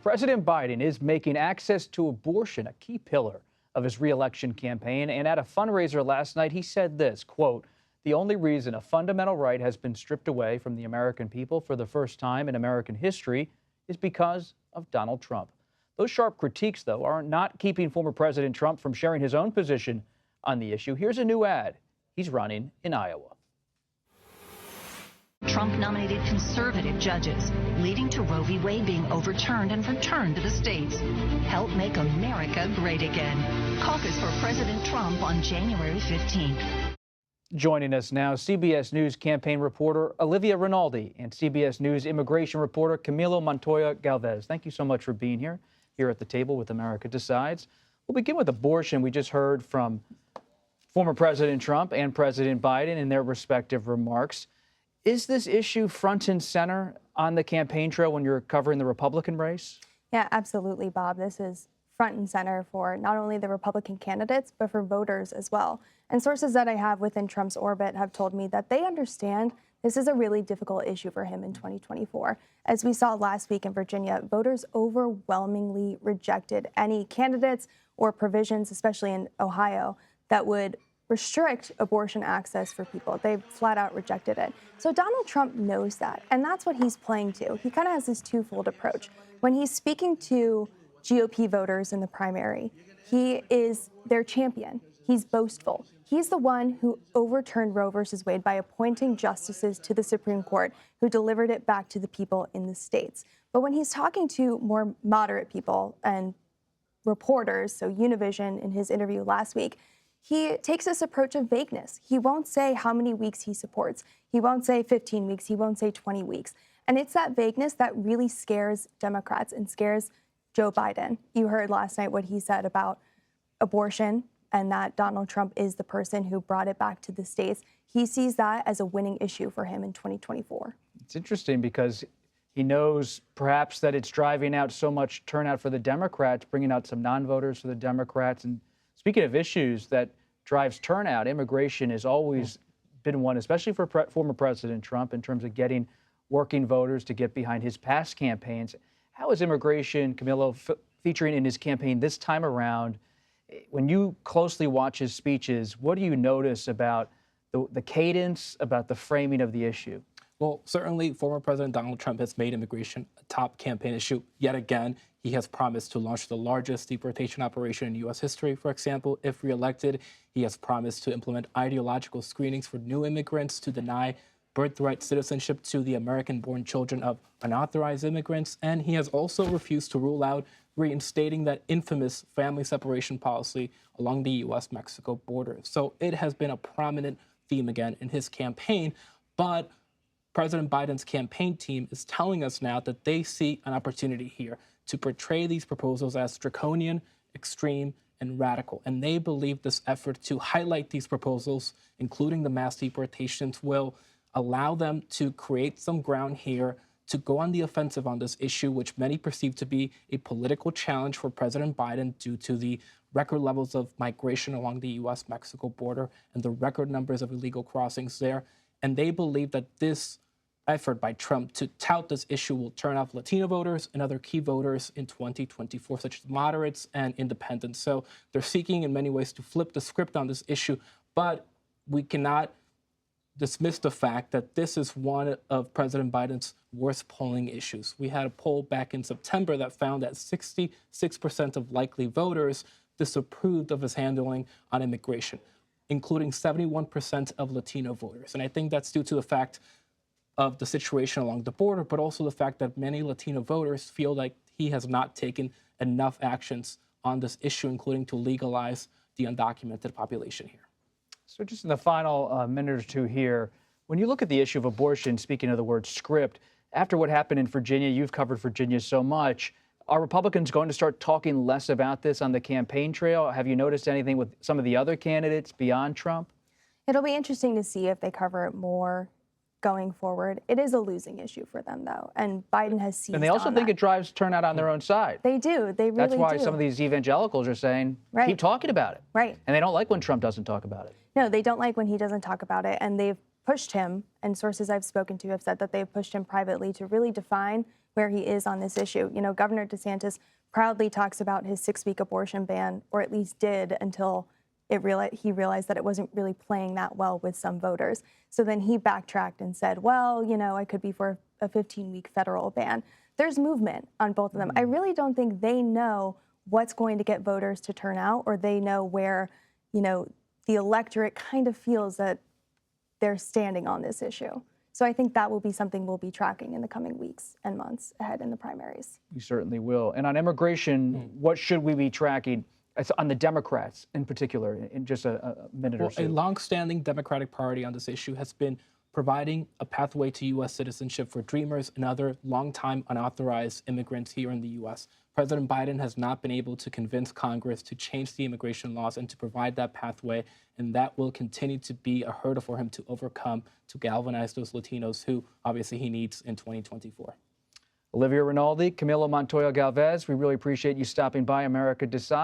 President Biden is making access to abortion a key pillar of his reelection campaign. And at a fundraiser last night, he said this, quote, "The only reason a fundamental right has been stripped away from the American people for the first time in American history is because of Donald Trump." Those sharp critiques, though, are not keeping former President Trump from sharing his own position on the issue. Here's a new ad. He's running in Iowa. Trump-nominated conservative judges, leading to Roe v. Wade being overturned and returned to the states. Help make America great again. Caucus for President Trump on January 15th. Joining us now, CBS News campaign reporter Olivia Rinaldi and CBS News immigration reporter Camilo Montoya-Galvez. Thank you so much for being here at the table with America Decides. We'll begin with abortion. We just heard from former President Trump and President Biden in their respective remarks. Is this issue front and center on the campaign trail when you're covering the Republican race? Yeah, absolutely, Bob. This is front and center for not only the Republican candidates, but for voters as well. And sources that I have within Trump's orbit have told me that they understand this is a really difficult issue for him in 2024. As we saw last week in Virginia, voters overwhelmingly rejected any candidates or provisions, especially in Ohio, that would restrict abortion access for people. They flat out rejected it. So Donald Trump knows that, and that's what he's playing to. He kind of has this twofold approach. When he's speaking to GOP voters in the primary, he is their champion. He's boastful. He's the one who overturned Roe versus Wade by appointing justices to the Supreme Court who delivered it back to the people in the states. But when he's talking to more moderate people and reporters, so Univision in his interview last week, he takes this approach of vagueness. He won't say how many weeks he supports. He won't say 15 weeks. He won't say 20 weeks. And it's that vagueness that really scares Democrats and scares Joe Biden. You heard last night what he said about abortion and that Donald Trump is the person who brought it back to the states. He sees that as a winning issue for him in 2024. It's interesting because he knows perhaps that it's driving out so much turnout for the Democrats, bringing out some non-voters for the Democrats. And speaking of issues that drives turnout, immigration has always been one, especially for former President Trump, in terms of getting working voters to get behind his past campaigns. How is immigration, Camilo, featuring in his campaign this time around? When you closely watch his speeches, what do you notice about the cadence, about the framing of the issue? Well, certainly former President Donald Trump has made immigration a top campaign issue yet again. He has promised to launch the largest deportation operation in U.S. history, for example, if reelected. He has promised to implement ideological screenings for new immigrants, to deny birthright citizenship to the American-born children of unauthorized immigrants. And he has also refused to rule out reinstating that infamous family separation policy along the U.S.-Mexico border. So it has been a prominent theme again in his campaign. But President Biden's campaign team is telling us now that they see an opportunity here to portray these proposals as draconian, extreme, and radical. And they believe this effort to highlight these proposals, including the mass deportations, will allow them to create some ground here to go on the offensive on this issue, which many perceive to be a political challenge for President Biden due to the record levels of migration along the U.S.-Mexico border and the record numbers of illegal crossings there. And they believe that this effort by Trump to tout this issue will turn off Latino voters and other key voters in 2024, such as moderates and independents. So they're seeking in many ways to flip the script on this issue, but we cannot dismiss the fact that this is one of President Biden's worst polling issues. We had a poll back in September that found that 66% of likely voters disapproved of his handling on immigration, including 71% of Latino voters. And I think that's due to the fact of the situation along the border, but also the fact that many Latino voters feel like he has not taken enough actions on this issue, including to legalize the undocumented population here. So just in the final minute or two here, when you look at the issue of abortion, speaking of the word script, after what happened in Virginia, you've covered Virginia so much, are Republicans going to start talking less about this on the campaign trail? Have you noticed anything with some of the other candidates beyond Trump? It'll be interesting to see if they cover it more going forward. It is a losing issue for them, though, and Biden has seized on that. And they also think it drives turnout on their own side. They do. They really do. That's why some of these evangelicals are saying, keep talking about it. Right. And they don't like when Trump doesn't talk about it. No, they don't like when he doesn't talk about it, and they've pushed him, and sources I've spoken to have said that they've pushed him privately to really define where he is on this issue. You know, Governor DeSantis proudly talks about his 6-week abortion ban, or at least did until he realized that it wasn't really playing that well with some voters. So then he backtracked and said, well, you know, I could be for a 15-week federal ban. There's movement on both of them. I really don't think they know what's going to get voters to turn out, or they know where, you know, the electorate kind of feels that they're standing on this issue. So I think that will be something we'll be tracking in the coming weeks and months ahead in the primaries. We certainly will. And on immigration, what should we be tracking? It's on the Democrats in particular, in just a minute or so. A longstanding Democratic Party on this issue has been providing a pathway to U.S. citizenship for Dreamers and other longtime unauthorized immigrants here in the U.S. President Biden has not been able to convince Congress to change the immigration laws and to provide that pathway, and that will continue to be a hurdle for him to overcome to galvanize those Latinos who obviously he needs in 2024. Olivia Rinaldi, Camilo Montoya-Galvez, we really appreciate you stopping by America Decides.